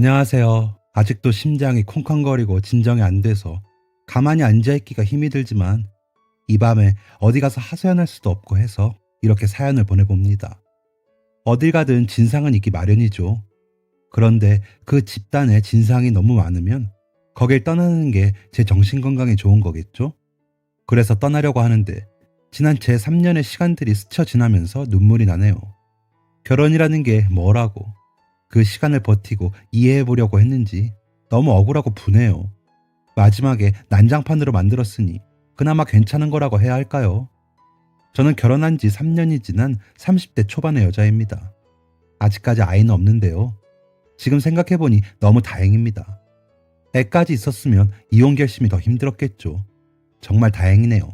안녕하세요. 아직도 심장이 쿵쾅거리고 진정이 안 돼서 가만히 앉아있기가 힘이 들지만 이 밤에 어디 가서 하소연할 수도 없고 해서 이렇게 사연을 보내봅니다. 어딜 가든 진상은 있기 마련이죠. 그런데 그 집단에 진상이 너무 많으면 거길 떠나는 게 제 정신건강에 좋은 거겠죠? 그래서 떠나려고 하는데 지난 제 3년의 시간들이 스쳐 지나면서 눈물이 나네요. 결혼이라는 게 뭐라고 그 시간을 버티고 이해해 보려고 했는지 너무 억울하고 분해요. 마지막에 난장판으로 만들었으니 그나마 괜찮은 거라고 해야 할까요? 저는 결혼한 지 3년이 지난 30대 초반의 여자입니다. 아직까지 아이는 없는데요. 지금 생각해보니 너무 다행입니다. 애까지 있었으면 이혼 결심이 더 힘들었겠죠. 정말 다행이네요.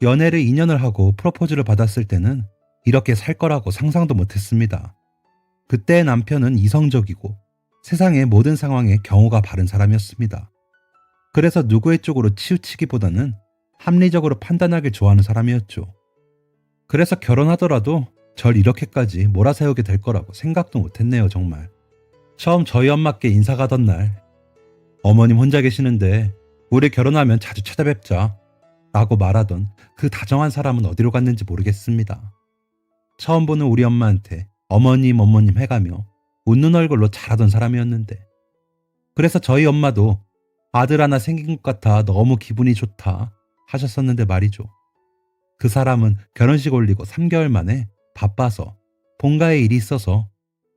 연애를 2년을 하고 프로포즈를 받았을 때는 이렇게 살 거라고 상상도 못했습니다. 그때의 남편은 이성적이고 세상의 모든 상황에 경우가 바른 사람이었습니다. 그래서 누구의 쪽으로 치우치기보다는 합리적으로 판단하길 좋아하는 사람이었죠. 그래서 결혼하더라도 절 이렇게까지 몰아세우게 될 거라고 생각도 못했네요, 정말. 처음 저희 엄마께 인사 가던 날, 어머님 혼자 계시는데 우리 결혼하면 자주 찾아뵙자 라고 말하던 그 다정한 사람은 어디로 갔는지 모르겠습니다. 처음 보는 우리 엄마한테 어머님 해가며 웃는 얼굴로 잘하던 사람이었는데, 그래서 저희 엄마도 아들 하나 생긴 것 같아 너무 기분이 좋다 하셨었는데 말이죠. 그 사람은 결혼식 올리고 3개월 만에 바빠서 본가에 일이 있어서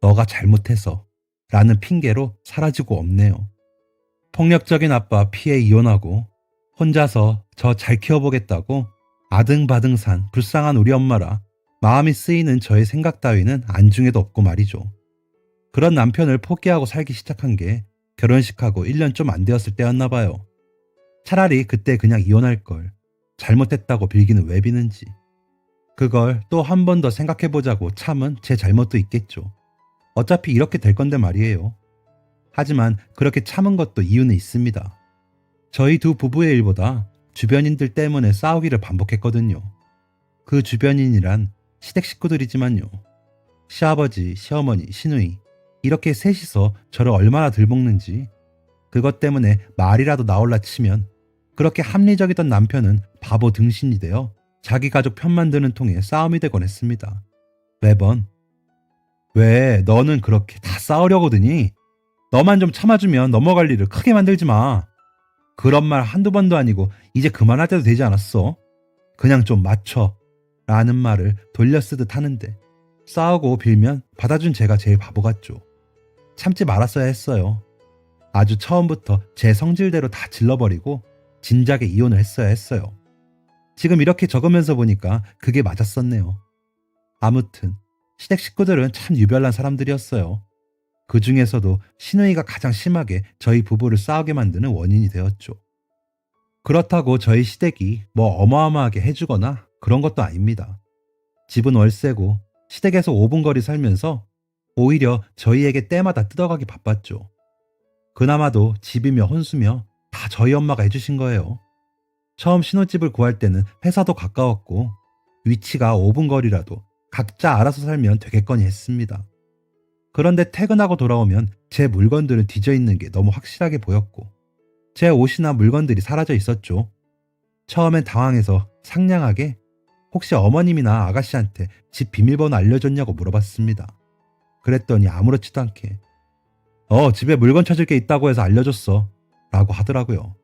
너가 잘못해서 라는 핑계로 사라지고 없네요. 폭력적인 아빠 피해 이혼하고 혼자서 저 잘 키워보겠다고 아등바등 산 불쌍한 우리 엄마라 마음이 쓰이는 저의 생각 따위는 안중에도 없고 말이죠. 그런 남편을 포기하고 살기 시작한 게 결혼식하고 1년 좀 안 되었을 때였나 봐요. 차라리 그때 그냥 이혼할 걸. 잘못했다고 빌기는 왜 비는지. 그걸 또 한 번 더 생각해보자고 참은 제 잘못도 있겠죠. 어차피 이렇게 될 건데 말이에요. 하지만 그렇게 참은 것도 이유는 있습니다. 저희 두 부부의 일보다 주변인들 때문에 싸우기를 반복했거든요. 그 주변인이란 시댁 식구들이지만요. 시아버지, 시어머니, 시누이 이렇게 셋이서 저를 얼마나 들볶는지, 그것 때문에 말이라도 나올라 치면 그렇게 합리적이던 남편은 바보 등신이 되어 자기 가족 편만 드는 통에 싸움이 되곤 했습니다. 매번 왜 너는 그렇게 다 싸우려고 드니? 너만 좀 참아주면 넘어갈 일을 크게 만들지 마. 그런 말 한두 번도 아니고 이제 그만할 때도 되지 않았어? 그냥 좀 맞춰 라는 말을 돌려 쓰듯 하는데 싸우고 빌면 받아준 제가 제일 바보 같죠. 참지 말았어야 했어요. 아주 처음부터 제 성질대로 다 질러버리고 진작에 이혼을 했어야 했어요. 지금 이렇게 적으면서 보니까 그게 맞았었네요. 아무튼 시댁 식구들은 참 유별난 사람들이었어요. 그 중에서도 시누이가 가장 심하게 저희 부부를 싸우게 만드는 원인이 되었죠. 그렇다고 저희 시댁이 뭐 어마어마하게 해주거나 그런 것도 아닙니다. 집은 월세고 시댁에서 5분 거리 살면서 오히려 저희에게 때마다 뜯어가기 바빴죠. 그나마도 집이며 혼수며 다 저희 엄마가 해주신 거예요. 처음 신혼집을 구할 때는 회사도 가까웠고 위치가 5분 거리라도 각자 알아서 살면 되겠거니 했습니다. 그런데 퇴근하고 돌아오면 제 물건들은 뒤져 있는 게 너무 확실하게 보였고 제 옷이나 물건들이 사라져 있었죠. 처음엔 당황해서 상냥하게 혹시 어머님이나 아가씨한테 집 비밀번호 알려줬냐고 물어봤습니다. 그랬더니 아무렇지도 않게 집에 물건 찾을 게 있다고 해서 알려줬어 라고 하더라고요.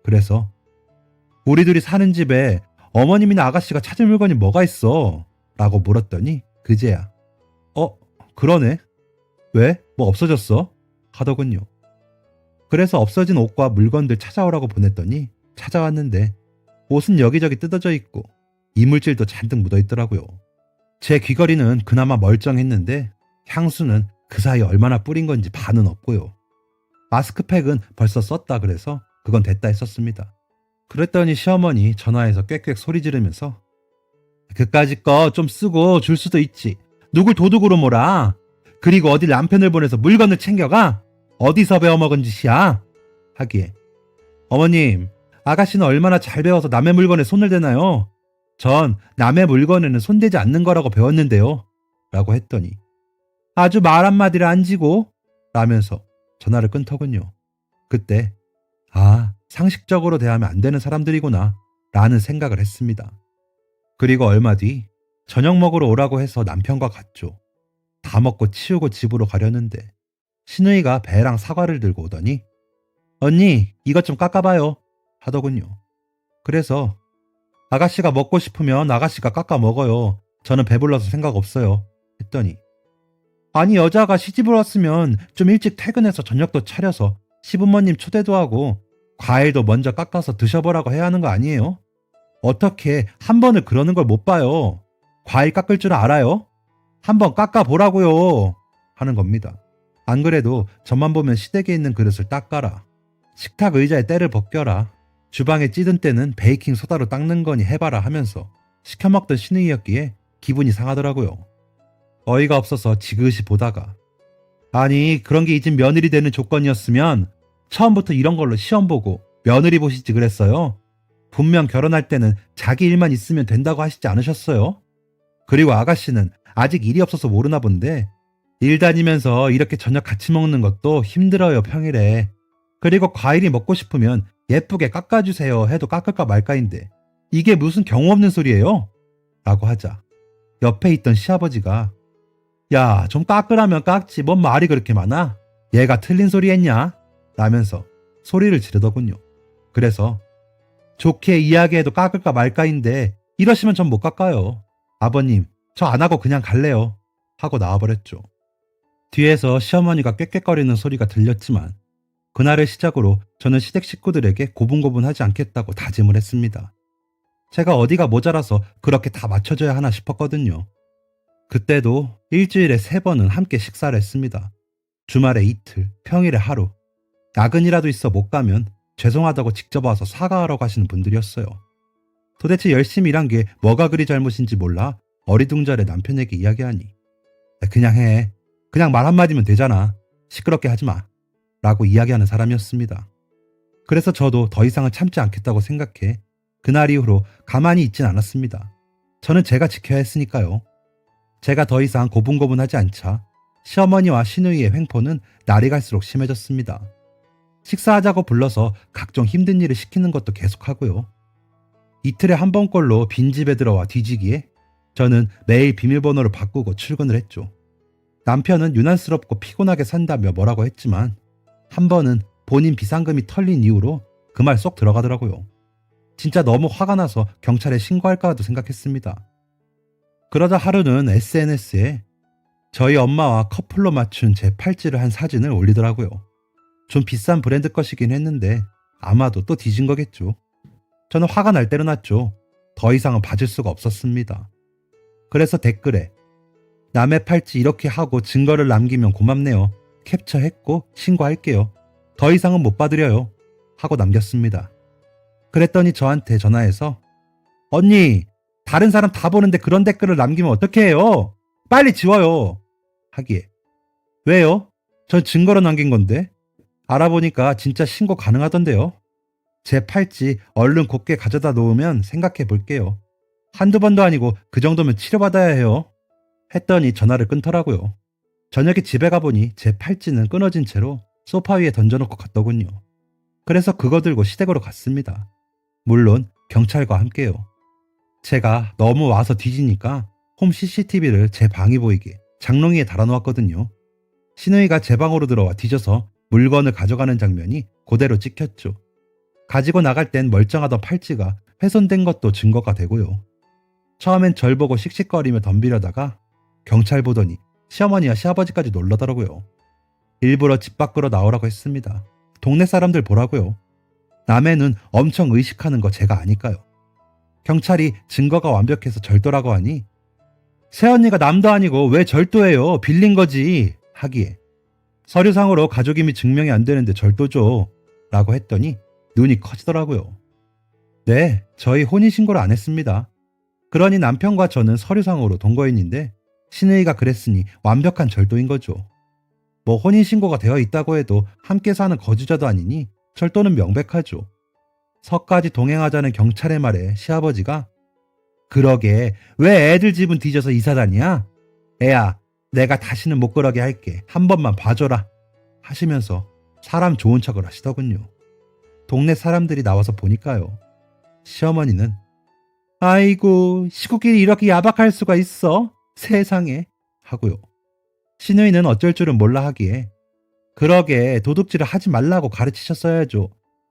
그래서 우리 둘이 사는 집에 어머님이나 아가씨가 찾을 물건이 뭐가 있어? 라고 물었더니 그제야 그러네. 왜? 뭐 없어졌어? 하더군요. 그래서 없어진 옷과 물건들 찾아오라고 보냈더니 찾아왔는데 옷은 여기저기 뜯어져 있고 이물질도 잔뜩 묻어 있더라고요. 제 귀걸이는 그나마 멀쩡했는데 향수는 그 사이 얼마나 뿌린 건지 반은 없고요. 마스크팩은 벌써 썼다 그래서 그건 됐다 했었습니다. 그랬더니 시어머니 전화해서 꽥꽥 소리 지르면서 그까짓 거 좀 쓰고 줄 수도 있지. 누굴 도둑으로 몰아. 그리고 어딜 남편을 보내서 물건을 챙겨가? 어디서 배워먹은 짓이야? 하기에 어머님, 아가씨는 얼마나 잘 배워서 남의 물건에 손을 대나요? 전 남의 물건에는 손대지 않는 거라고 배웠는데요. 라고 했더니 아주 말 한마디를 안 지고 라면서 전화를 끊더군요. 그때 아, 상식적으로 대하면 안 되는 사람들이구나 라는 생각을 했습니다. 그리고 얼마 뒤 저녁 먹으러 오라고 해서 남편과 갔죠. 다 먹고 치우고 집으로 가려는데 신우이가 배랑 사과를 들고 오더니 언니 이것 좀 깎아봐요 하더군요. 그래서 아가씨가 먹고 싶으면 아가씨가 깎아 먹어요. 저는 배불러서 생각 없어요. 했더니 아니 여자가 시집을 왔으면 좀 일찍 퇴근해서 저녁도 차려서 시부모님 초대도 하고 과일도 먼저 깎아서 드셔보라고 해야 하는 거 아니에요? 어떻게 한 번을 그러는 걸 못 봐요? 과일 깎을 줄 알아요? 한번 깎아보라고요 하는 겁니다. 안 그래도 저만 보면 시댁에 있는 그릇을 닦아라. 식탁 의자에 때를 벗겨라. 주방에 찌든 때는 베이킹 소다로 닦는 거니 해봐라 하면서 시켜먹던 신우이였기에 기분이 상하더라고요. 어이가 없어서 지그시 보다가 아니 그런 게 이 집 며느리 되는 조건이었으면 처음부터 이런 걸로 시험 보고 며느리 보시지 그랬어요. 분명 결혼할 때는 자기 일만 있으면 된다고 하시지 않으셨어요? 그리고 아가씨는 아직 일이 없어서 모르나 본데 일 다니면서 이렇게 저녁 같이 먹는 것도 힘들어요 평일에. 그리고 과일이 먹고 싶으면 예쁘게 깎아주세요 해도 깎을까 말까인데 이게 무슨 경우 없는 소리예요? 라고 하자 옆에 있던 시아버지가 야, 좀 깎으라면 깎지 뭔 말이 그렇게 많아? 얘가 틀린 소리 했냐? 라면서 소리를 지르더군요. 그래서 좋게 이야기해도 깎을까 말까인데 이러시면 전 못 깎아요. 아버님, 저 안 하고 그냥 갈래요. 하고 나와버렸죠. 뒤에서 시어머니가 꾀꾀거리는 소리가 들렸지만 그날을 시작으로 저는 시댁 식구들에게 고분고분하지 않겠다고 다짐을 했습니다. 제가 어디가 모자라서 그렇게 다 맞춰줘야 하나 싶었거든요. 그때도 일주일에 3번은 함께 식사를 했습니다. 주말에 이틀, 평일에 하루. 야근이라도 있어 못 가면 죄송하다고 직접 와서 사과하러 가시는 분들이었어요. 도대체 열심히 일한 게 뭐가 그리 잘못인지 몰라 어리둥절해 남편에게 이야기하니 그냥 해. 그냥 말 한마디면 되잖아. 시끄럽게 하지 마. 라고 이야기하는 사람이었습니다. 그래서 저도 더 이상은 참지 않겠다고 생각해 그날 이후로 가만히 있진 않았습니다. 저는 제가 지켜야 했으니까요. 제가 더 이상 고분고분하지 않자 시어머니와 시누이의 횡포는 날이 갈수록 심해졌습니다. 식사하자고 불러서 각종 힘든 일을 시키는 것도 계속하고요. 이틀에 한 번꼴로 빈집에 들어와 뒤지기에 저는 매일 비밀번호를 바꾸고 출근을 했죠. 남편은 유난스럽고 피곤하게 산다며 뭐라고 했지만 한 번은 본인 비상금이 털린 이후로 그 말 쏙 들어가더라고요. 진짜 너무 화가 나서 경찰에 신고할까도 생각했습니다. 그러다 하루는 SNS에 저희 엄마와 커플로 맞춘 제 팔찌를 한 사진을 올리더라고요. 좀 비싼 브랜드 것이긴 했는데 아마도 또 뒤진 거겠죠. 저는 화가 날 대로 났죠. 더 이상은 봐줄 수가 없었습니다. 그래서 댓글에 남의 팔찌 이렇게 하고 증거를 남기면 고맙네요. 캡처했고 신고할게요. 더 이상은 못 받으려요. 하고 남겼습니다. 그랬더니 저한테 전화해서 언니 다른 사람 다 보는데 그런 댓글을 남기면 어떻게 해요? 빨리 지워요. 하기에 왜요? 전 증거로 남긴 건데. 알아보니까 진짜 신고 가능하던데요. 제 팔찌 얼른 곱게 가져다 놓으면 생각해 볼게요. 한두 번도 아니고 그 정도면 치료받아야 해요. 했더니 전화를 끊더라고요. 저녁에 집에 가보니 제 팔찌는 끊어진 채로 소파 위에 던져놓고 갔더군요. 그래서 그거 들고 시댁으로 갔습니다. 물론 경찰과 함께요. 제가 너무 와서 뒤지니까 홈 CCTV를 제 방이 보이게 장롱 위에 달아놓았거든요. 시누이가 제 방으로 들어와 뒤져서 물건을 가져가는 장면이 그대로 찍혔죠. 가지고 나갈 땐 멀쩡하던 팔찌가 훼손된 것도 증거가 되고요. 처음엔 절 보고 씩씩거리며 덤비려다가 경찰 보더니 시어머니와 시아버지까지 놀라더라고요. 일부러 집 밖으로 나오라고 했습니다. 동네 사람들 보라고요. 남의 눈 엄청 의식하는 거 제가 아니까요. 경찰이 증거가 완벽해서 절도라고 하니 새언니가 남도 아니고 왜 절도해요? 빌린 거지. 하기에 서류상으로 가족 이미 증명이 안 되는데 절도죠. 라고 했더니 눈이 커지더라고요. 네, 저희 혼인신고를 안 했습니다. 그러니 남편과 저는 서류상으로 동거인인데 시누이가 그랬으니 완벽한 절도인 거죠. 뭐 혼인신고가 되어 있다고 해도 함께 사는 거주자도 아니니 절도는 명백하죠. 서까지 동행하자는 경찰의 말에 시아버지가 그러게 왜 애들 집은 뒤져서 이사 다니냐? 애야 내가 다시는 못 그러게 할게. 한 번만 봐줘라. 하시면서 사람 좋은 척을 하시더군요. 동네 사람들이 나와서 보니까요. 시어머니는 아이고 시국이 이렇게 야박할 수가 있어? 세상에 하고요. 시누이는 어쩔 줄은 몰라 하기에 그러게 도둑질을 하지 말라고 가르치셨어야죠.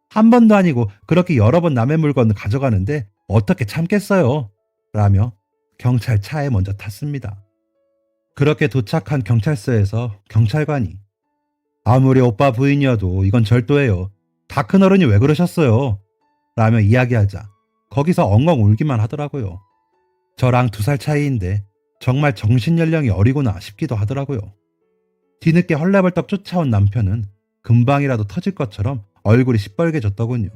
한 번도 아니고 그렇게 여러 번 남의 물건을 가져가는데 어떻게 참겠어요? 라며 경찰차에 먼저 탔습니다. 그렇게 도착한 경찰서에서 경찰관이 아무리 오빠 부인이어도 이건 절도예요. 다 큰 어른이 왜 그러셨어요? 라며 이야기하자 거기서 엉엉 울기만 하더라고요. 저랑 2살 차이인데 정말 정신연령이 어리구나 싶기도 하더라고요. 뒤늦게 헐레벌떡 쫓아온 남편은 금방이라도 터질 것처럼 얼굴이 시뻘개졌더군요.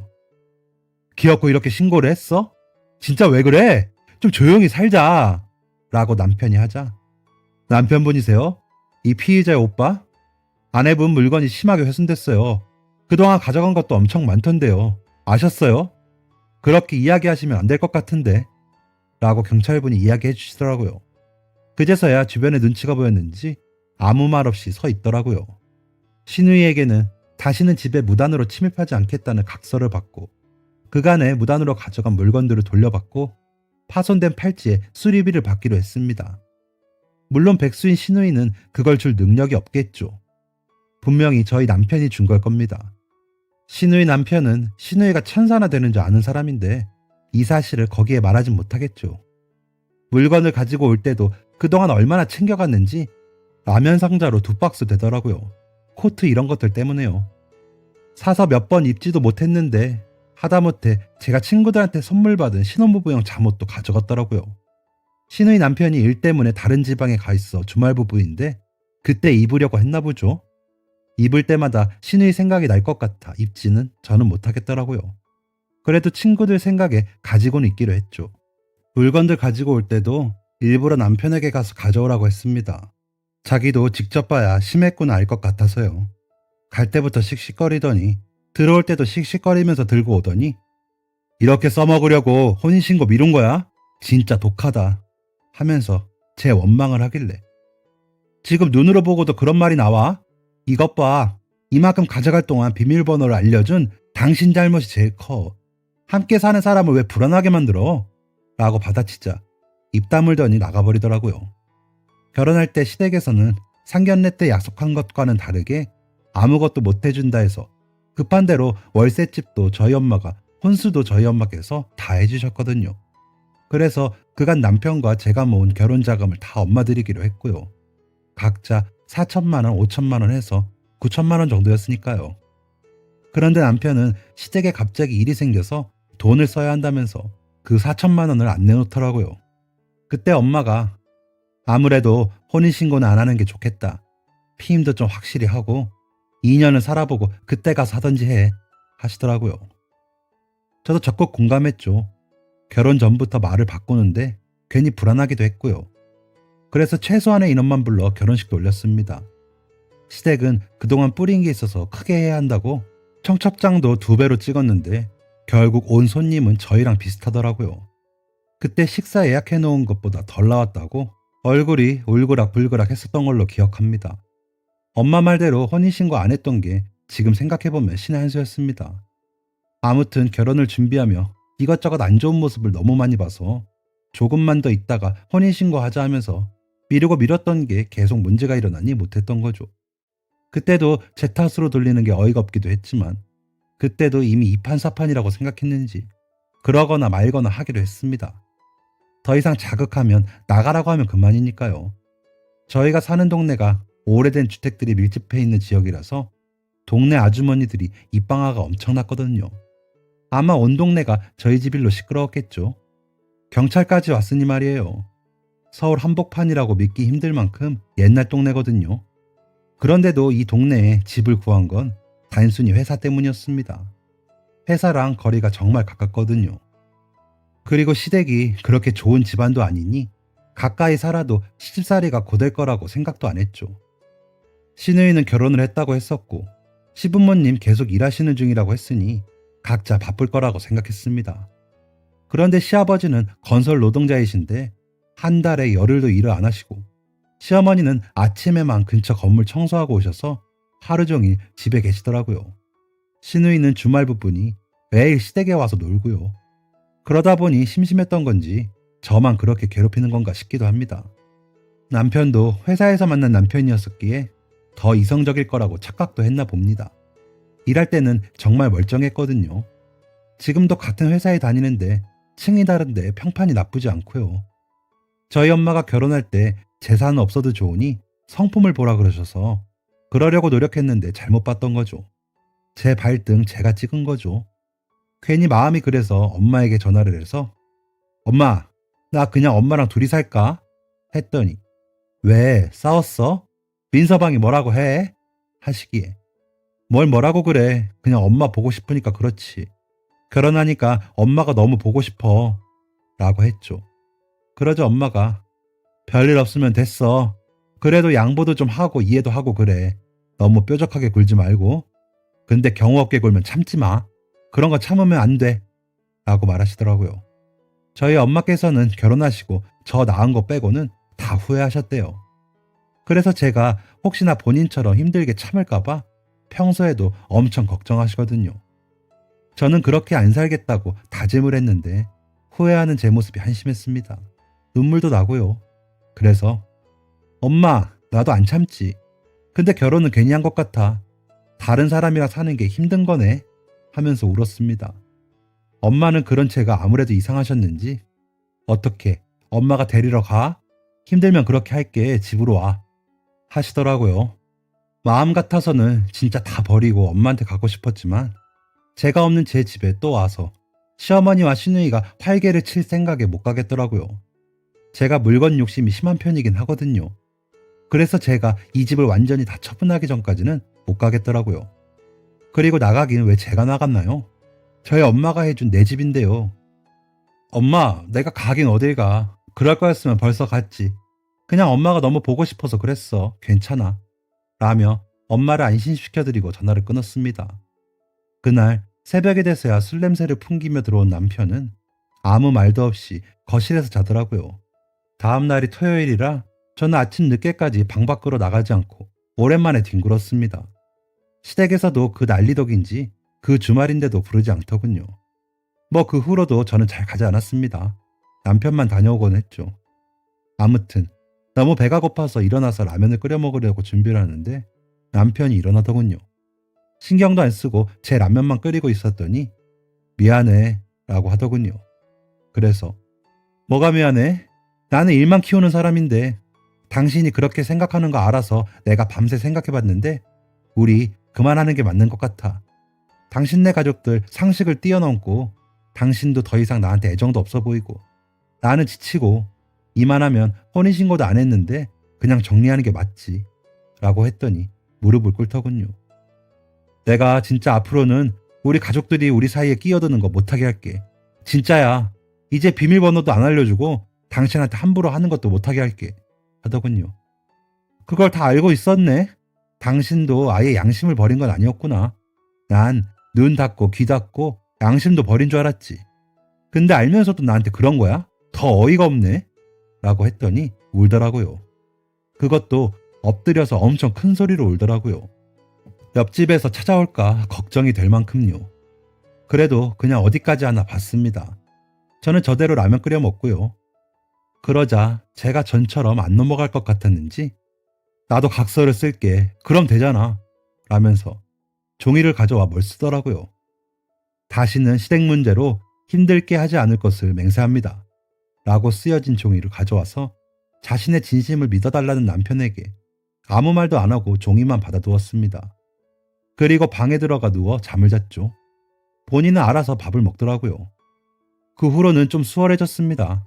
기어코 이렇게 신고를 했어? 진짜 왜 그래? 좀 조용히 살자. 라고 남편이 하자 남편분이세요? 이 피의자의 오빠? 아내분 물건이 심하게 훼손됐어요. 그동안 가져간 것도 엄청 많던데요. 아셨어요? 그렇게 이야기하시면 안 될 것 같은데 라고 경찰분이 이야기해 주시더라고요. 그제서야 주변에 눈치가 보였는지 아무 말 없이 서 있더라고요. 시누이에게는 다시는 집에 무단으로 침입하지 않겠다는 각서를 받고 그간에 무단으로 가져간 물건들을 돌려받고 파손된 팔찌에 수리비를 받기로 했습니다. 물론 백수인 시누이는 그걸 줄 능력이 없겠죠. 분명히 저희 남편이 준 걸 겁니다. 시누이 남편은 시누이가 천사나 되는 줄 아는 사람인데 이 사실을 거기에 말하진 못하겠죠. 물건을 가지고 올 때도 그동안 얼마나 챙겨갔는지 라면 상자로 2박스 되더라고요. 코트 이런 것들 때문에요. 사서 몇 번 입지도 못했는데 하다못해 제가 친구들한테 선물 받은 신혼부부용 잠옷도 가져갔더라고요. 시누이 남편이 일 때문에 다른 지방에 가 있어 주말부부인데 그때 입으려고 했나 보죠. 입을 때마다 시누이 생각이 날 것 같아 입지는 저는 못하겠더라고요. 그래도 친구들 생각에 가지고는 있기로 했죠. 물건들 가지고 올 때도 일부러 남편에게 가서 가져오라고 했습니다. 자기도 직접 봐야 심했구나 알 것 같아서요. 갈 때부터 씩씩거리더니 들어올 때도 씩씩거리면서 들고 오더니 이렇게 써먹으려고 혼인신고 미룬 거야? 진짜 독하다 하면서 제 원망을 하길래 지금 눈으로 보고도 그런 말이 나와? 이것 봐. 이만큼 가져갈 동안 비밀번호를 알려준 당신 잘못이 제일 커. 함께 사는 사람을 왜 불안하게 만들어? 라고 받아치자 입 다물더니 나가버리더라고요. 결혼할 때 시댁에서는 상견례 때 약속한 것과는 다르게 아무것도 못 해준다 해서 급한 대로 월세집도 저희 엄마가 혼수도 저희 엄마께서 다 해주셨거든요. 그래서 그간 남편과 제가 모은 결혼자금을 다 엄마 드리기로 했고요. 각자 4천만 원, 5천만 원 해서 9천만 원 정도였으니까요. 그런데 남편은 시댁에 갑자기 일이 생겨서 돈을 써야 한다면서 그 4천만 원을 안 내놓더라고요. 그때 엄마가 아무래도 혼인신고는 안 하는 게 좋겠다. 피임도 좀 확실히 하고 2년을 살아보고 그때 가서 하던지 해 하시더라고요. 저도 적극 공감했죠. 결혼 전부터 말을 바꾸는데 괜히 불안하기도 했고요. 그래서 최소한의 인원만 불러 결혼식도 올렸습니다. 시댁은 그동안 뿌린 게 있어서 크게 해야 한다고 청첩장도 2배로 찍었는데 결국 온 손님은 저희랑 비슷하더라고요. 그때 식사 예약해 놓은 것보다 덜 나왔다고 얼굴이 울그락불그락 했었던 걸로 기억합니다. 엄마 말대로 혼인신고 안 했던 게 지금 생각해보면 신의 한 수였습니다. 아무튼 결혼을 준비하며 이것저것 안 좋은 모습을 너무 많이 봐서 조금만 더 있다가 혼인신고 하자 하면서 미루고 미뤘던 게 계속 문제가 일어나니 못했던 거죠. 그때도 제 탓으로 돌리는 게 어이가 없기도 했지만 그때도 이미 이판사판이라고 생각했는지 그러거나 말거나 하기로 했습니다. 더 이상 자극하면 나가라고 하면 그만이니까요. 저희가 사는 동네가 오래된 주택들이 밀집해 있는 지역이라서 동네 아주머니들이 입방아가 엄청났거든요. 아마 온 동네가 저희 집 일로 시끄러웠겠죠. 경찰까지 왔으니 말이에요. 서울 한복판이라고 믿기 힘들 만큼 옛날 동네거든요. 그런데도 이 동네에 집을 구한 건 단순히 회사 때문이었습니다. 회사랑 거리가 정말 가깝거든요. 그리고 시댁이 그렇게 좋은 집안도 아니니 가까이 살아도 시집살이가 고될 거라고 생각도 안 했죠. 시누이는 결혼을 했다고 했었고 시부모님 계속 일하시는 중이라고 했으니 각자 바쁠 거라고 생각했습니다. 그런데 시아버지는 건설 노동자이신데 한 달에 열흘도 일을 안 하시고 시어머니는 아침에만 근처 건물 청소하고 오셔서 하루 종일 집에 계시더라고요. 시누이는 주말 부분이 매일 시댁에 와서 놀고요. 그러다 보니 심심했던 건지 저만 그렇게 괴롭히는 건가 싶기도 합니다. 남편도 회사에서 만난 남편이었었기에 더 이성적일 거라고 착각도 했나 봅니다. 일할 때는 정말 멀쩡했거든요. 지금도 같은 회사에 다니는데 층이 다른데 평판이 나쁘지 않고요. 저희 엄마가 결혼할 때 재산은 없어도 좋으니 성품을 보라 그러셔서 그러려고 노력했는데 잘못 봤던 거죠. 제 발등 제가 찍은 거죠. 괜히 마음이 그래서 엄마에게 전화를 해서 엄마, 나 그냥 엄마랑 둘이 살까? 했더니 왜 싸웠어? 민서방이 뭐라고 해? 하시기에 뭘 뭐라고 그래. 그냥 엄마 보고 싶으니까 그렇지. 결혼하니까 엄마가 너무 보고 싶어. 라고 했죠. 그러자 엄마가 별일 없으면 됐어. 그래도 양보도 좀 하고 이해도 하고 그래. 너무 뾰족하게 굴지 말고. 근데 경우 없게 굴면 참지 마. 그런 거 참으면 안 돼. 라고 말하시더라고요. 저희 엄마께서는 결혼하시고 저 낳은 거 빼고는 다 후회하셨대요. 그래서 제가 혹시나 본인처럼 힘들게 참을까봐 평소에도 엄청 걱정하시거든요. 저는 그렇게 안 살겠다고 다짐을 했는데 후회하는 제 모습이 한심했습니다. 눈물도 나고요. 그래서 엄마, 나도 안 참지. 근데 결혼은 괜히 한 것 같아. 다른 사람이랑 사는 게 힘든 거네. 하면서 울었습니다. 엄마는 그런 제가 아무래도 이상하셨는지 어떻게 엄마가 데리러 가? 힘들면 그렇게 할게. 집으로 와. 하시더라고요. 마음 같아서는 진짜 다 버리고 엄마한테 가고 싶었지만 제가 없는 제 집에 또 와서 시어머니와 시누이가 활개를 칠 생각에 못 가겠더라고요. 제가 물건 욕심이 심한 편이긴 하거든요. 그래서 제가 이 집을 완전히 다 처분하기 전까지는 못 가겠더라고요. 그리고 나가긴 왜 제가 나갔나요? 저희 엄마가 해준 내 집인데요. 엄마, 내가 가긴 어딜 가. 그럴 거였으면 벌써 갔지. 그냥 엄마가 너무 보고 싶어서 그랬어. 괜찮아. 라며 엄마를 안심시켜드리고 전화를 끊었습니다. 그날 새벽이 돼서야 술 냄새를 풍기며 들어온 남편은 아무 말도 없이 거실에서 자더라고요. 다음 날이 토요일이라 저는 아침 늦게까지 방 밖으로 나가지 않고 오랜만에 뒹굴었습니다. 시댁에서도 그 난리덕인지 그 주말인데도 부르지 않더군요. 뭐 그 후로도 저는 잘 가지 않았습니다. 남편만 다녀오곤 했죠. 아무튼 너무 배가 고파서 일어나서 라면을 끓여 먹으려고 준비를 하는데 남편이 일어나더군요. 신경도 안 쓰고 제 라면만 끓이고 있었더니 미안해 라고 하더군요. 그래서 뭐가 미안해? 나는 일만 키우는 사람인데 당신이 그렇게 생각하는 거 알아서 내가 밤새 생각해봤는데 우리 그만하는 게 맞는 것 같아. 당신네 가족들 상식을 뛰어넘고 당신도 더 이상 나한테 애정도 없어 보이고 나는 지치고 이만하면 혼인신고도 안 했는데 그냥 정리하는 게 맞지 라고 했더니 무릎을 꿇더군요. 내가 진짜 앞으로는 우리 가족들이 우리 사이에 끼어드는 거 못하게 할게. 진짜야. 이제 비밀번호도 안 알려주고 당신한테 함부로 하는 것도 못하게 할게. 하더군요. 그걸 다 알고 있었네. 당신도 아예 양심을 버린 건 아니었구나. 난 눈 닫고 귀 닫고 양심도 버린 줄 알았지. 근데 알면서도 나한테 그런 거야? 더 어이가 없네. 라고 했더니 울더라고요. 그것도 엎드려서 엄청 큰 소리로 울더라고요. 옆집에서 찾아올까 걱정이 될 만큼요. 그래도 그냥 어디까지 하나 봤습니다. 저는 저대로 라면 끓여 먹고요. 그러자 제가 전처럼 안 넘어갈 것 같았는지 나도 각서를 쓸게. 그럼 되잖아. 라면서 종이를 가져와 뭘 쓰더라고요. 다시는 시댁 문제로 힘들게 하지 않을 것을 맹세합니다. 라고 쓰여진 종이를 가져와서 자신의 진심을 믿어달라는 남편에게 아무 말도 안 하고 종이만 받아두었습니다. 그리고 방에 들어가 누워 잠을 잤죠. 본인은 알아서 밥을 먹더라고요. 그 후로는 좀 수월해졌습니다.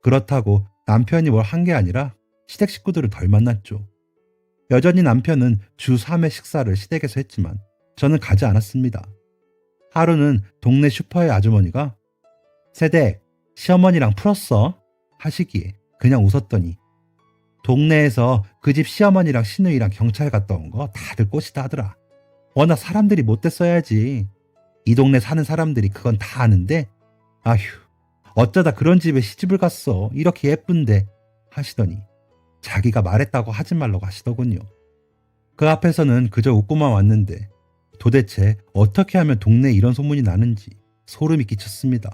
그렇다고 남편이 뭘 한 게 아니라 시댁 식구들을 덜 만났죠. 여전히 남편은 주 3회 식사를 시댁에서 했지만 저는 가지 않았습니다. 하루는 동네 슈퍼의 아주머니가 세댁, 시어머니랑 풀었어? 하시기에 그냥 웃었더니 동네에서 그 집 시어머니랑 시누이랑 경찰 갔다 온 거 다들 꼬시다 하더라. 워낙 사람들이 못됐어야지. 이 동네 사는 사람들이 그건 다 아는데 아휴 어쩌다 그런 집에 시집을 갔어. 이렇게 예쁜데 하시더니 자기가 말했다고 하지 말라고 하시더군요. 그 앞에서는 그저 웃고만 왔는데 도대체 어떻게 하면 동네에 이런 소문이 나는지 소름이 끼쳤습니다.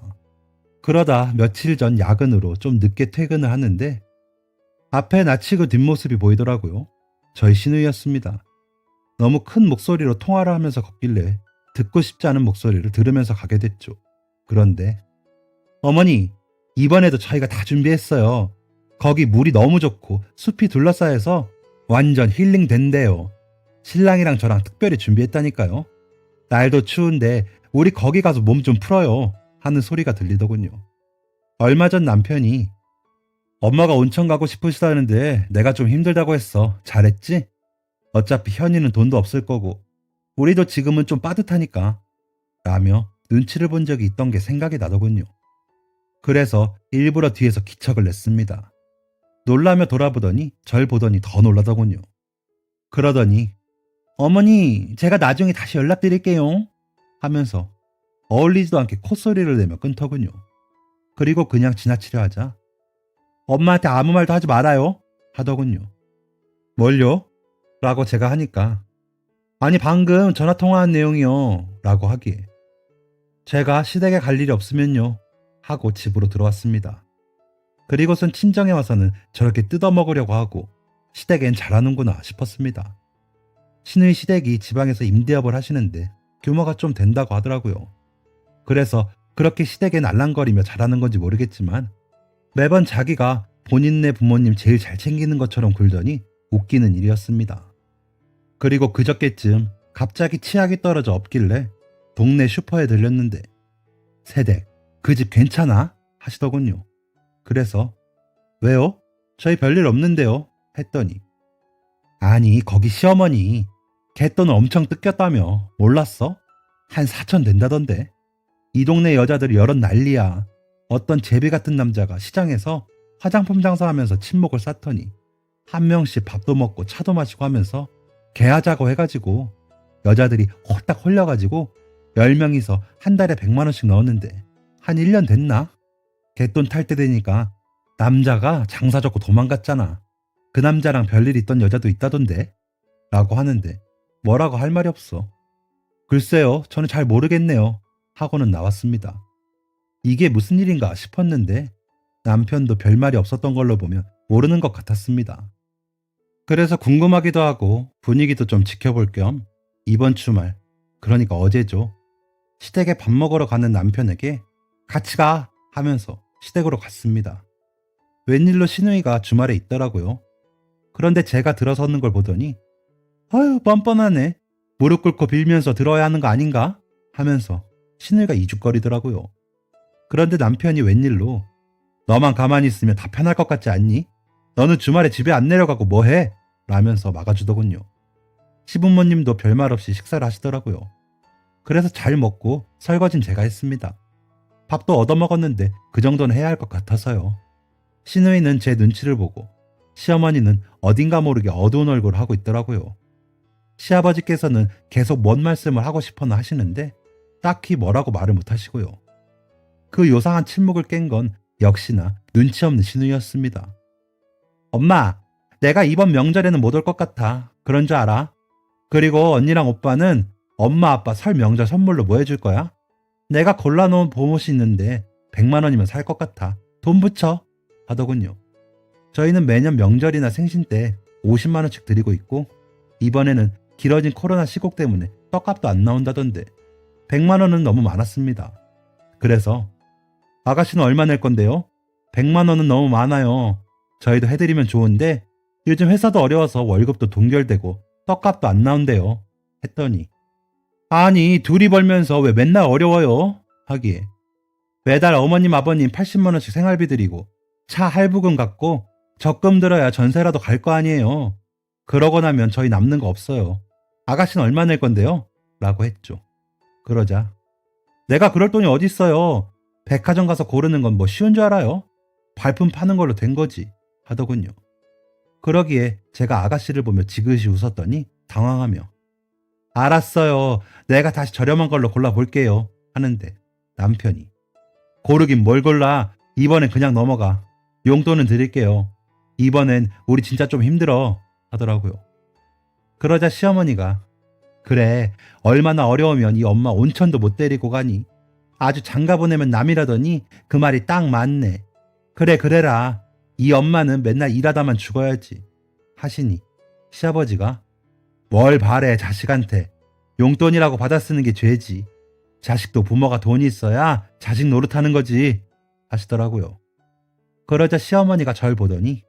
그러다 며칠 전 야근으로 좀 늦게 퇴근을 하는데 앞에 나치고 뒷모습이 보이더라고요. 저희 시누이였습니다. 너무 큰 목소리로 통화를 하면서 걷길래 듣고 싶지 않은 목소리를 들으면서 가게 됐죠. 그런데 어머니, 이번에도 저희가 다 준비했어요. 거기 물이 너무 좋고 숲이 둘러싸여서 완전 힐링 된대요. 신랑이랑 저랑 특별히 준비했다니까요. 날도 추운데 우리 거기 가서 몸 좀 풀어요 하는 소리가 들리더군요. 얼마 전 남편이 엄마가 온천 가고 싶으시다는데 내가 좀 힘들다고 했어. 잘했지? 어차피 현이는 돈도 없을 거고 우리도 지금은 좀 빠듯하니까 라며 눈치를 본 적이 있던 게 생각이 나더군요. 그래서 일부러 뒤에서 기척을 냈습니다. 놀라며 돌아보더니 절 보더니 더 놀라더군요. 그러더니 어머니, 제가 나중에 다시 연락드릴게요 하면서 어울리지도 않게 콧소리를 내며 끊더군요. 그리고 그냥 지나치려 하자 엄마한테 아무 말도 하지 말아요 하더군요. 뭘요? 라고 제가 하니까 아니 방금 전화통화한 내용이요 라고 하기에 제가 시댁에 갈 일이 없으면요 하고 집으로 들어왔습니다. 그리고선 친정에 와서는 저렇게 뜯어먹으려고 하고 시댁엔 잘하는구나 싶었습니다. 시누이 시댁이 지방에서 임대업을 하시는데 규모가 좀 된다고 하더라고요. 그래서 그렇게 시댁엔 알랑거리며 잘하는 건지 모르겠지만 매번 자기가 본인네 부모님 제일 잘 챙기는 것처럼 굴더니 웃기는 일이었습니다. 그리고 그저께쯤 갑자기 치약이 떨어져 없길래 동네 슈퍼에 들렸는데 새댁, 그 집 괜찮아? 하시더군요. 그래서 왜요? 저희 별일 없는데요 했더니 아니 거기 시어머니 갯돈을 엄청 뜯겼다며 몰랐어? 한 4천 된다던데. 이 동네 여자들이 여럿 난리야. 어떤 제비 같은 남자가 시장에서 화장품 장사하면서 친목을 쌓더니 한 명씩 밥도 먹고 차도 마시고 하면서 개하자고 해가지고 여자들이 홀딱 홀려가지고 10명이서 한 달에 100만 원씩 넣었는데 한 1년 됐나? 갯돈 탈 때 되니까 남자가 장사 접고 도망갔잖아. 그 남자랑 별일 있던 여자도 있다던데 라고 하는데 뭐라고 할 말이 없어. 글쎄요, 저는 잘 모르겠네요 하고는 나왔습니다. 이게 무슨 일인가 싶었는데 남편도 별말이 없었던 걸로 보면 모르는 것 같았습니다. 그래서 궁금하기도 하고 분위기도 좀 지켜볼 겸 이번 주말, 그러니까 어제죠, 시댁에 밥 먹으러 가는 남편에게 같이 가 하면서 시댁으로 갔습니다. 웬일로 시누이가 주말에 있더라고요. 그런데 제가 들어서는 걸 보더니 아유 뻔뻔하네, 무릎 꿇고 빌면서 들어야 하는 거 아닌가 하면서 시누이가 이죽거리더라고요. 그런데 남편이 웬일로 너만 가만히 있으면 다 편할 것 같지 않니? 너는 주말에 집에 안 내려가고 뭐해? 라면서 막아주더군요. 시부모님도 별말 없이 식사를 하시더라고요. 그래서 잘 먹고 설거지는 제가 했습니다. 밥도 얻어먹었는데 그 정도는 해야 할 것 같아서요. 시누이는 제 눈치를 보고 시어머니는 어딘가 모르게 어두운 얼굴을 하고 있더라고요. 시아버지께서는 계속 뭔 말씀을 하고 싶어나 하시는데 딱히 뭐라고 말을 못하시고요. 그 요상한 침묵을 깬 건 역시나 눈치 없는 시누이였습니다. 엄마, 내가 이번 명절에는 못 올 것 같아. 그런 줄 알아? 그리고 언니랑 오빠는 엄마 아빠 설 명절 선물로 뭐 해줄 거야? 내가 골라놓은 보못이 있는데 100만 원이면 살 것 같아. 돈 붙여 하더군요. 저희는 매년 명절이나 생신 때 50만 원씩 드리고 있고 이번에는 길어진 코로나 시국 때문에 떡값도 안 나온다던데 100만 원은 너무 많았습니다. 그래서 아가씨는 얼마 낼 건데요? 100만 원은 너무 많아요. 저희도 해드리면 좋은데 요즘 회사도 어려워서 월급도 동결되고 떡값도 안 나온대요 했더니 아니 둘이 벌면서 왜 맨날 어려워요? 하기에 매달 어머님 아버님 80만 원씩 생활비 드리고 차 할부금 갚고 적금 들어야 전세라도 갈 거 아니에요. 그러고 나면 저희 남는 거 없어요. 아가씨는 얼마 낼 건데요? 라고 했죠. 그러자 내가 그럴 돈이 어딨어요. 백화점 가서 고르는 건 뭐 쉬운 줄 알아요? 발품 파는 걸로 된 거지 하더군요. 그러기에 제가 아가씨를 보며 지그시 웃었더니 당황하며 알았어요. 내가 다시 저렴한 걸로 골라볼게요 하는데 남편이 고르긴 뭘 골라. 이번엔 그냥 넘어가. 용돈은 드릴게요. 이번엔 우리 진짜 좀 힘들어 하더라고요. 그러자 시어머니가 그래, 얼마나 어려우면 이 엄마 온천도 못 데리고 가니. 아주 장가 보내면 남이라더니 그 말이 딱 맞네. 그래 그래라. 이 엄마는 맨날 일하다만 죽어야지. 하시니 시아버지가 뭘 바래 자식한테. 용돈이라고 받아 쓰는 게 죄지. 자식도 부모가 돈이 있어야 자식 노릇하는 거지. 하시더라고요. 그러자 시어머니가 절 보더니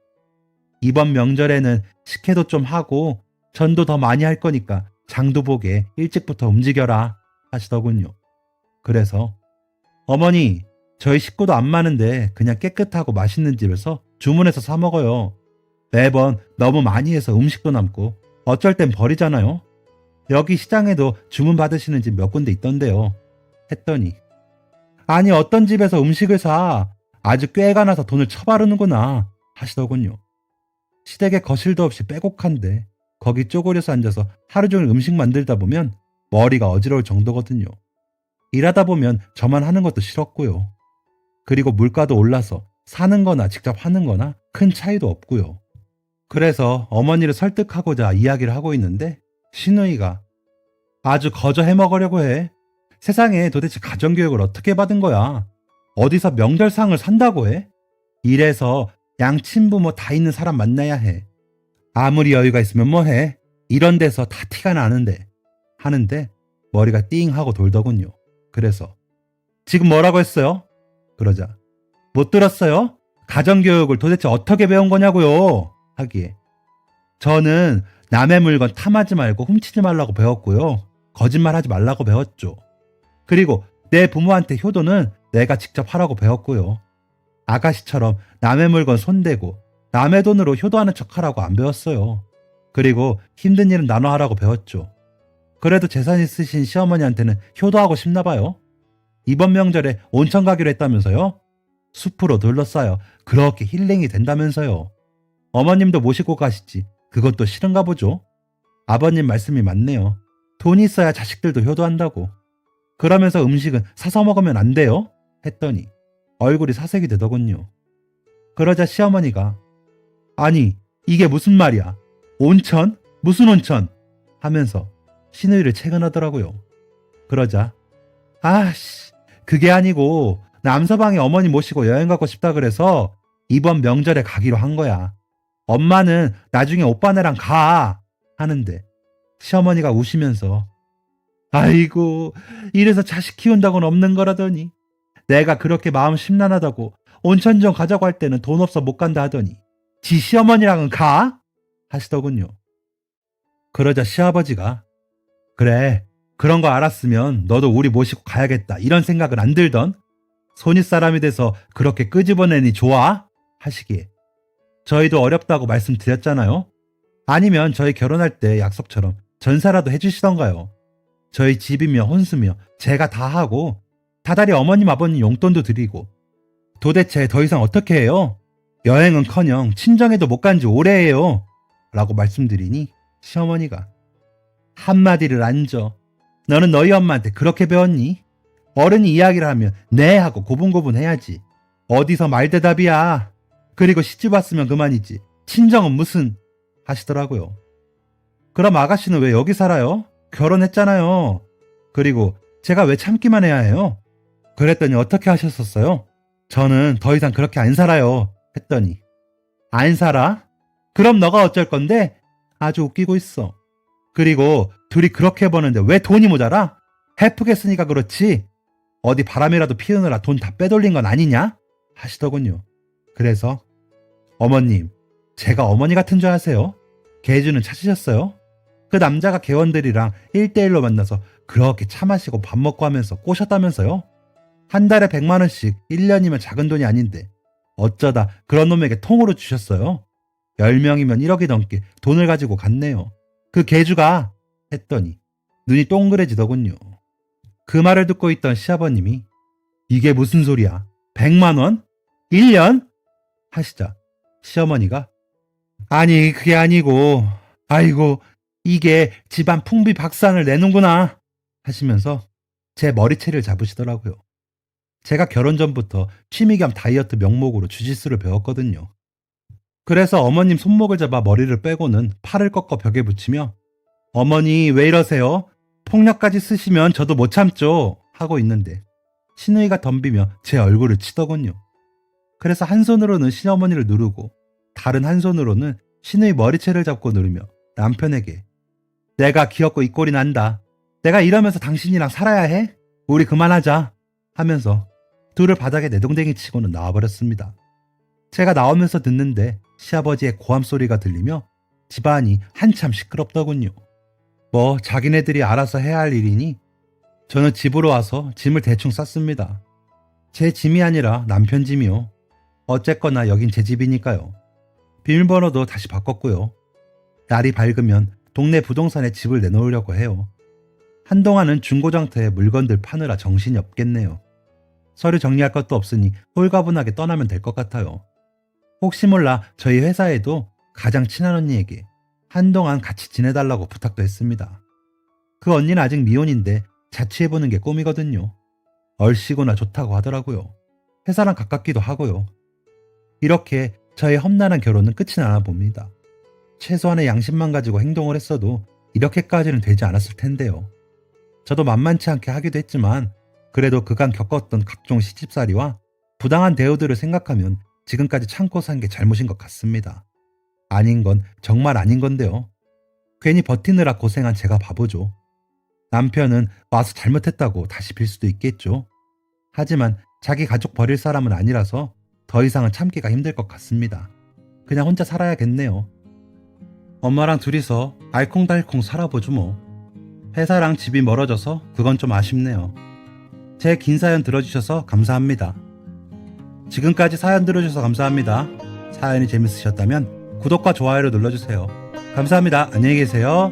이번 명절에는 식혜도 좀 하고 전도 더 많이 할 거니까 장도 보게 일찍부터 움직여라 하시더군요. 그래서 어머니, 저희 식구도 안 많은데 그냥 깨끗하고 맛있는 집에서 주문해서 사 먹어요. 매번 너무 많이 해서 음식도 남고 어쩔 땐 버리잖아요. 여기 시장에도 주문 받으시는 집 몇 군데 있던데요. 했더니 아니 어떤 집에서 음식을 사. 아주 꾀가 나서 돈을 처바르는구나 하시더군요. 시댁에 거실도 없이 빼곡한데 거기 쪼그려서 앉아서 하루 종일 음식 만들다 보면 머리가 어지러울 정도거든요. 일하다 보면 저만 하는 것도 싫었고요. 그리고 물가도 올라서 사는 거나 직접 하는 거나 큰 차이도 없고요. 그래서 어머니를 설득하고자 이야기를 하고 있는데 시누이가 아주 거저 해먹으려고 해. 세상에 도대체 가정교육을 어떻게 받은 거야? 어디서 명절상을 산다고 해? 이래서 양친부모 다 있는 사람 만나야 해. 아무리 여유가 있으면 뭐 해? 이런 데서 다 티가 나는데. 하는데 머리가 띵 하고 돌더군요. 그래서 지금 뭐라고 했어요? 그러자 못 들었어요? 가정교육을 도대체 어떻게 배운 거냐고요? 하기에 저는 남의 물건 탐하지 말고 훔치지 말라고 배웠고요. 거짓말하지 말라고 배웠죠. 그리고 내 부모한테 효도는 내가 직접 하라고 배웠고요. 아가씨처럼 남의 물건 손대고 남의 돈으로 효도하는 척하라고 안 배웠어요. 그리고 힘든 일은 나눠 하라고 배웠죠. 그래도 재산 있으신 시어머니한테는 효도하고 싶나 봐요. 이번 명절에 온천 가기로 했다면서요? 숲으로 둘러싸여 그렇게 힐링이 된다면서요. 어머님도 모시고 가시지 그것도 싫은가 보죠. 아버님 말씀이 맞네요. 돈이 있어야 자식들도 효도한다고. 그러면서 음식은 사서 먹으면 안 돼요? 했더니 얼굴이 사색이 되더군요. 그러자 시어머니가 아니 이게 무슨 말이야? 온천? 무슨 온천? 하면서 시누이를 채근하더라고요. 그러자 아씨 그게 아니고 남서방이 어머니 모시고 여행 가고 싶다 그래서 이번 명절에 가기로 한 거야. 엄마는 나중에 오빠네랑 가 하는데 시어머니가 우시면서 아이고 이래서 자식 키운다고는 없는 거라더니 내가 그렇게 마음 심란하다고 온천 좀 가자고 할 때는 돈 없어 못 간다 하더니 지 시어머니랑은 가? 하시더군요. 그러자 시아버지가 그래 그런 거 알았으면 너도 우리 모시고 가야겠다 이런 생각은 안 들던 손윗사람이 돼서 그렇게 끄집어내니 좋아? 하시기에 저희도 어렵다고 말씀드렸잖아요. 아니면 저희 결혼할 때 약속처럼 전사라도 해주시던가요. 저희 집이며 혼수며 제가 다 하고 다달이 어머님 아버님 용돈도 드리고 도대체 더 이상 어떻게 해요? 여행은커녕 친정에도 못 간 지 오래예요. 라고 말씀드리니 시어머니가 한마디를 안 줘. 너는 너희 엄마한테 그렇게 배웠니? 어른이 이야기를 하면 네 하고 고분고분 해야지. 어디서 말대답이야. 그리고 시집 왔으면 그만이지. 친정은 무슨 하시더라고요. 그럼 아가씨는 왜 여기 살아요? 결혼했잖아요. 그리고 제가 왜 참기만 해야 해요? 그랬더니 어떻게 하셨었어요? 저는 더 이상 그렇게 안 살아요. 했더니 안 살아? 그럼 너가 어쩔 건데? 아주 웃기고 있어. 그리고 둘이 그렇게 버는데 왜 돈이 모자라? 해프겠으니까 그렇지. 어디 바람이라도 피우느라 돈 다 빼돌린 건 아니냐? 하시더군요. 그래서 어머님, 제가 어머니 같은 줄 아세요? 계주는 찾으셨어요? 그 남자가 개원들이랑 1대1로 만나서 그렇게 차 마시고 밥 먹고 하면서 꼬셨다면서요? 한 달에 100만 원씩 1년이면 작은 돈이 아닌데 어쩌다 그런 놈에게 통으로 주셨어요? 10명이면 1억이 넘게 돈을 가지고 갔네요. 그 계주가 했더니 눈이 동그래지더군요. 그 말을 듣고 있던 시아버님이 이게 무슨 소리야? 100만 원? 1년? 하시자 시어머니가 아니 그게 아니고 아이고 이게 집안 풍비박산을 내는구나 하시면서 제 머리채를 잡으시더라고요. 제가 결혼 전부터 취미 겸 다이어트 명목으로 주짓수를 배웠거든요. 그래서 어머님 손목을 잡아 머리를 빼고는 팔을 꺾어 벽에 붙이며 어머니 왜 이러세요? 폭력까지 쓰시면 저도 못 참죠. 하고 있는데 시누이가 덤비며 제 얼굴을 치더군요. 그래서 한 손으로는 시어머니를 누르고 다른 한 손으로는 시누이 머리채를 잡고 누르며 남편에게 내가 귀엽고 이 꼴이 난다. 내가 이러면서 당신이랑 살아야 해? 우리 그만하자. 하면서 둘을 바닥에 내동댕이 치고는 나와버렸습니다. 제가 나오면서 듣는데 시아버지의 고함 소리가 들리며 집안이 한참 시끄럽더군요. 뭐 자기네들이 알아서 해야 할 일이니 저는 집으로 와서 짐을 대충 쌌습니다. 제 짐이 아니라 남편 짐이요. 어쨌거나 여긴 제 집이니까요. 비밀번호도 다시 바꿨고요. 날이 밝으면 동네 부동산에 집을 내놓으려고 해요. 한동안은 중고장터에 물건들 파느라 정신이 없겠네요. 서류 정리할 것도 없으니 홀가분하게 떠나면 될 것 같아요. 혹시 몰라 저희 회사에도 가장 친한 언니에게 한동안 같이 지내달라고 부탁도 했습니다. 그 언니는 아직 미혼인데 자취해보는 게 꿈이거든요. 얼씨구나 좋다고 하더라고요. 회사랑 가깝기도 하고요. 이렇게 저의 험난한 결혼은 끝이 나나 봅니다. 최소한의 양심만 가지고 행동을 했어도 이렇게까지는 되지 않았을 텐데요. 저도 만만치 않게 하기도 했지만 그래도 그간 겪었던 각종 시집살이와 부당한 대우들을 생각하면 지금까지 참고 산 게 잘못인 것 같습니다. 아닌 건 정말 아닌 건데요. 괜히 버티느라 고생한 제가 바보죠. 남편은 와서 잘못했다고 다시 빌 수도 있겠죠. 하지만 자기 가족 버릴 사람은 아니라서 더 이상은 참기가 힘들 것 같습니다. 그냥 혼자 살아야겠네요. 엄마랑 둘이서 알콩달콩 살아보죠 뭐. 회사랑 집이 멀어져서 그건 좀 아쉽네요. 제 긴 사연 들어주셔서 감사합니다. 지금까지 사연 들어주셔서 감사합니다. 사연이 재밌으셨다면 구독과 좋아요를 눌러주세요. 감사합니다. 안녕히 계세요.